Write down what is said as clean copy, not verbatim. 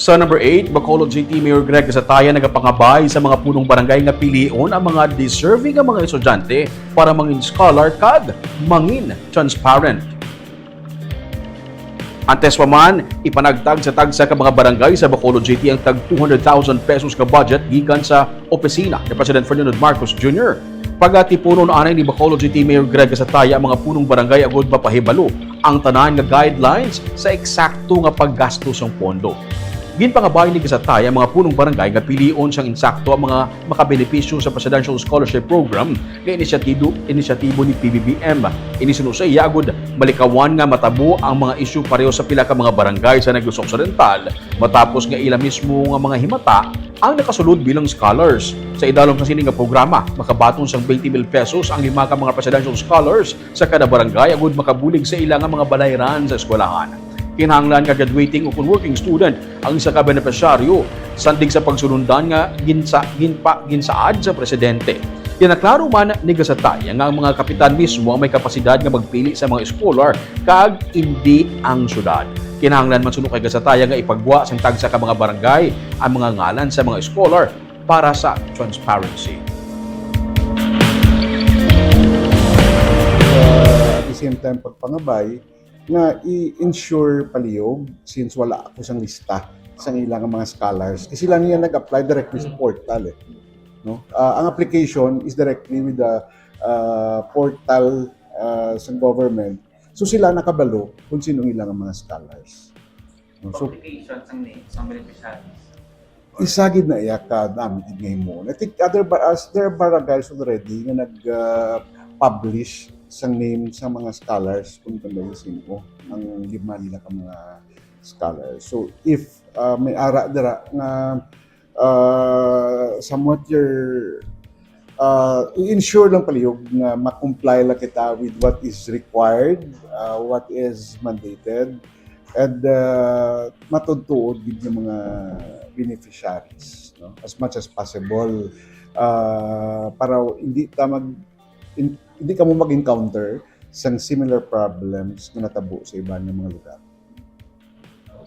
Sa number 8, Bacolod City Mayor Greg Gasataya nagapangabay sa mga punong barangay nga pilion ang mga deserving nga mga estudyante para mangin scholar kag mangin transparent. Antes pa man, ipanagtag sa tagsa ka mga barangay sa Bacolod City ang tag 200,000 pesos ka budget gikan sa opisina ni President Ferdinand Marcos Jr. Pagatipuno na anay ni Bacolod City Mayor Greg Gasataya ang mga punong barangay agud mapahibalo ang tanan nga guidelines sa eksakto nga paggastos ng pondo. Ginpangabay ni Gasataya ang mga punong barangay nga pilion siyang insakto ang mga makabenepisyo sa Presidential Scholarship Program nga inisyatibo ni PBBM. Inisunod sa iyagod, malikawan nga matabo ang mga isyu pareho sa pila ka mga barangay sa Negros Occidental matapos nga ila mismo nga mga himata ang nakasulod bilang scholars. Sa idalom sa sining nga programa, makabaton sang 20,000 pesos ang 5 ka mga presidential scholars sa kada barangay agud makabulig sa ilang mga balayran sa eskwelahan. Kinahanglan ka graduating o working student ang isa ka benepisyaryo sandig sa pagsunundan nga ginsaad sa presidente. Kinaklaro man ni Gasataya nga ang mga kapitan mismo ang may kapasidad nga magpili sa mga scholar kag hindi ang syudad. Kinahanglan man suno kay Gasataya nga ipagwa sang tagsa ka mga barangay ang mga ngalan sa mga scholar para sa transparency. At the same time, pagpangabay, nga i-ensure palihog since wala ako sang lista sa ilang mga scholars. Kasi sila niya nag-apply directly sa portal. No? Ang application is directly with the portal sa government. So sila nakabalo kung sino ilang mga scholars. No? So, applications ang name, sa beneficiaries. isagid na iya ka namin ngayon mo. I think there are barangays already na nag-publish sa name sa mga scholars kung tanong sino ang 5 nila ka mga scholars. So if may ara dira nga somewhat your i-ensure lang palihog nga ma-comply lang kita with what is required, what is mandated, and matutuod gid yung mga beneficiaries, no? As much as possible para hindi ka mo mag-encounter sa similar problems na natabo sa iba ng mga lugar.